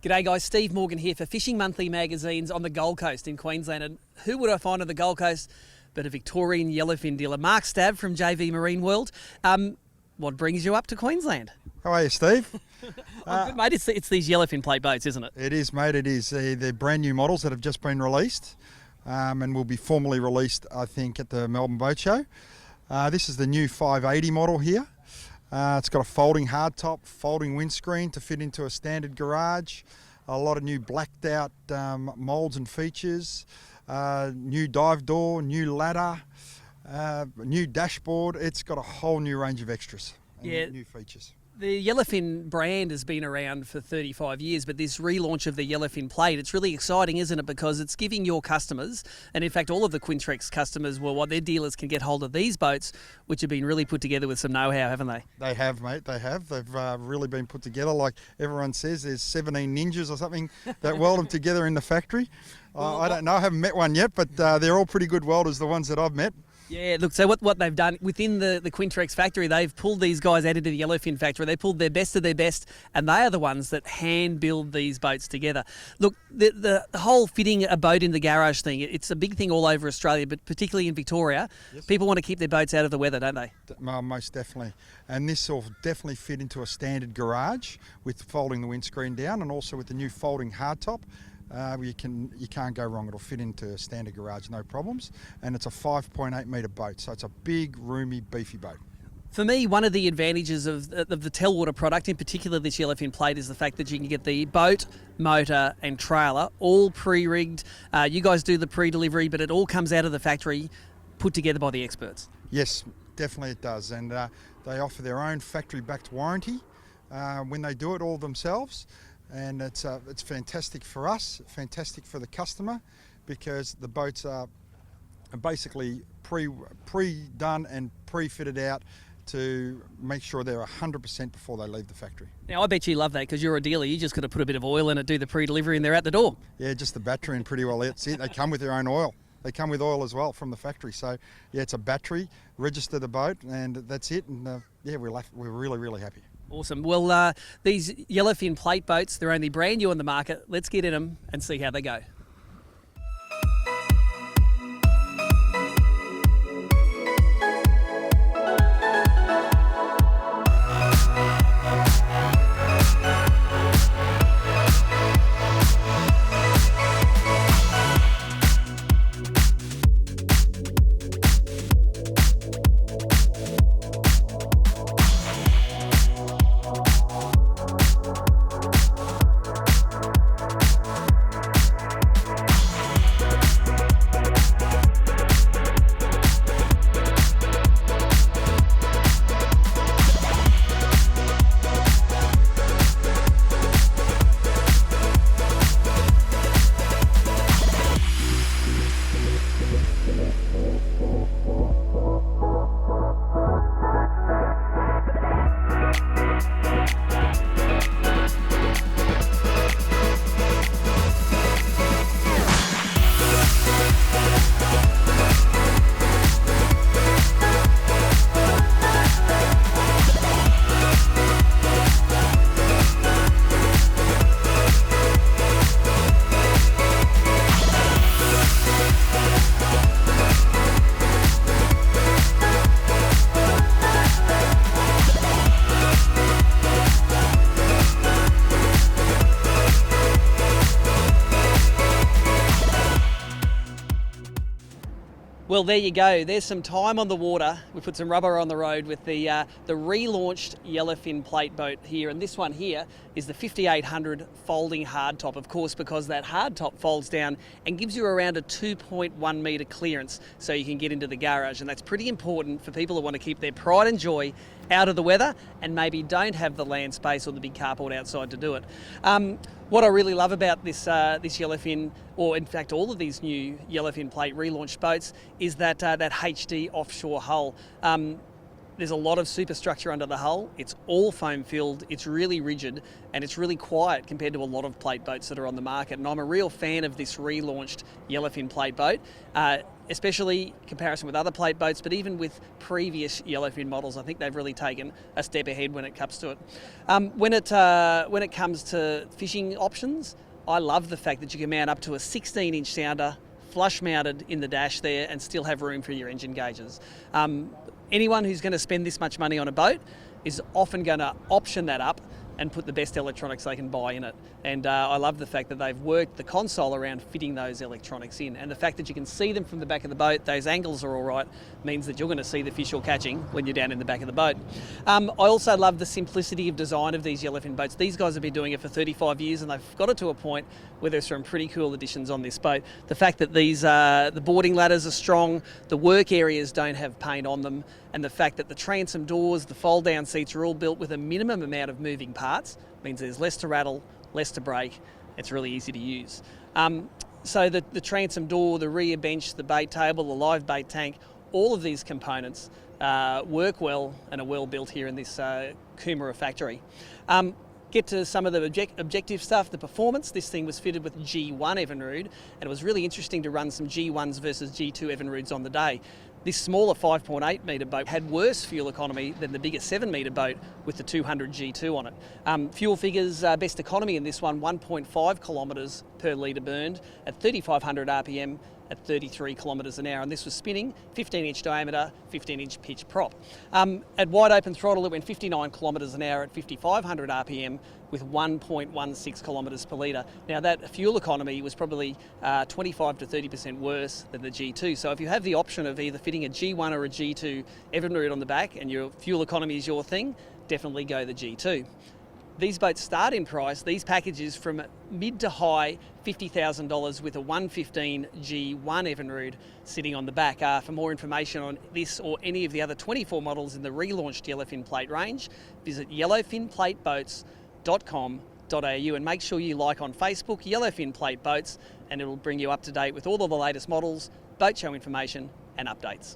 G'day guys, Steve Morgan here for Fishing Monthly magazines on the Gold Coast in Queensland. And who would I find on the Gold Coast but a Victorian yellowfin dealer, Mark Stav from JV Marine World. What brings you up to Queensland? How are you, Steve? Good, mate. It's these Yellowfin Plate boats, isn't it? It is, mate. It is. They're brand new models that have just been released and will be formally released, I think, at the Melbourne Boat Show. This is the new 580 model here. It's got a folding hardtop, folding windscreen to fit into a standard garage, a lot of new blacked out moulds and features, new dive door, new ladder, new dashboard. It's got a whole new range of extras and new features. The Yellowfin brand has been around for 35 years, but this relaunch of the Yellowfin Plate, it's really exciting, isn't it? Because it's giving your customers, and in fact all of the Quintrex customers, well, what their dealers can get hold of these boats, which have been really put together with some know-how, haven't they? They have, mate, they have. They've really been put together. Like everyone says, there's 17 ninjas or something that weld them together in the factory. I don't know, I haven't met one yet, but they're all pretty good welders, the ones that I've met. Yeah, look, so what they've done within the Quintrex factory, they've pulled these guys out into the Yellowfin factory. They pulled their best of their best, and they are the ones that hand build these boats together. Look, the whole fitting a boat in the garage thing, it's a big thing all over Australia, but particularly in Victoria. Yes. People want to keep their boats out of the weather, don't they? Most definitely. And this will definitely fit into a standard garage with folding the windscreen down, and also with the new folding hardtop. You can't go wrong. It'll fit into a standard garage, no problems. And it's a 5.8 metre boat, so it's a big, roomy, beefy boat. For me, one of the advantages of the Telwater product, in particular this Yellowfin Plate, is the fact that you can get the boat, motor and trailer all pre-rigged. You guys do the pre-delivery, but it all comes out of the factory, put together by the experts. Yes, definitely it does. And they offer their own factory-backed warranty when they do it all themselves. And it's fantastic for us, fantastic for the customer, because the boats are basically pre-done and pre-fitted out to make sure they're 100% before they leave the factory. Now, I bet you love that, because you're a dealer. You just got to put a bit of oil in it, do the pre-delivery, and they're out the door. Yeah, just the battery and pretty well that's it. They come with their own oil. They come with oil as well from the factory. So, yeah, it's a battery, register the boat, and that's it. And, we're really, really happy. Awesome. Well, these Yellowfin Plate boats, they're only brand new on the market. Let's get in them and see how they go. Well, there you go. There's some time on the water. We put some rubber on the road with the relaunched Yellowfin Plate boat here. And this one here is the 5800 folding hardtop, of course, because that hardtop folds down and gives you around a 2.1 metre clearance so you can get into the garage. And that's pretty important for people who want to keep their pride and joy out of the weather and maybe don't have the land space or the big carport outside to do it. What I really love about this Yellowfin, or in fact all of these new Yellowfin Plate relaunched boats, is that HD offshore hull. There's a lot of superstructure under the hull. It's all foam filled, it's really rigid, and it's really quiet compared to a lot of plate boats that are on the market. And I'm a real fan of this relaunched Yellowfin Plate boat, especially in comparison with other plate boats, but even with previous Yellowfin models. I think they've really taken a step ahead when it comes to it. When it comes to fishing options, I love the fact that you can mount up to a 16-inch sounder, flush mounted in the dash there, and still have room for your engine gauges. Anyone who's going to spend this much money on a boat is often going to option that up and put the best electronics they can buy in it. And I love the fact that they've worked the console around fitting those electronics in. And the fact that you can see them from the back of the boat, those angles are all right, means that you're going to see the fish you're catching when you're down in the back of the boat. I also love the simplicity of design of these Yellowfin boats. These guys have been doing it for 35 years and they've got it to a point where there's some pretty cool additions on this boat. The fact that these the boarding ladders are strong, the work areas don't have paint on them, and the fact that the transom doors, the fold down seats are all built with a minimum amount of moving parts means there's less to rattle, less to break. It's really easy to use. So the transom door, the rear bench, the bait table, the live bait tank, all of these components work well and are well built here in this Coomera factory. Get to some of the objective stuff, the performance. This thing was fitted with G1 Evinrude, and it was really interesting to run some G1s versus G2 Evinrudes on the day. This smaller 5.8 metre boat had worse fuel economy than the bigger 7 metre boat with the 200 G2 on it. Fuel figures, best economy in this one, 1.5 kilometres per litre burned at 3,500 RPM at 33 kilometres an hour, and this was spinning 15-inch diameter, 15-inch pitch prop. At wide open throttle, it went 59 kilometres an hour at 5,500 RPM with 1.16 kilometres per litre. Now that fuel economy was probably 25 to 30% worse than the G2. So if you have the option of either fitting a G1 or a G2 Evinrude on the back and your fuel economy is your thing, definitely go the G2. These boats start in price, these packages, from mid to high $50,000 with a 115 G1 Evinrude sitting on the back. For more information on this or any of the other 24 models in the relaunched Yellowfin Plate range, visit yellowfinplateboats.com.au and make sure you like on Facebook Yellowfin Plate Boats, and it'll bring you up to date with all of the latest models, boat show information and updates.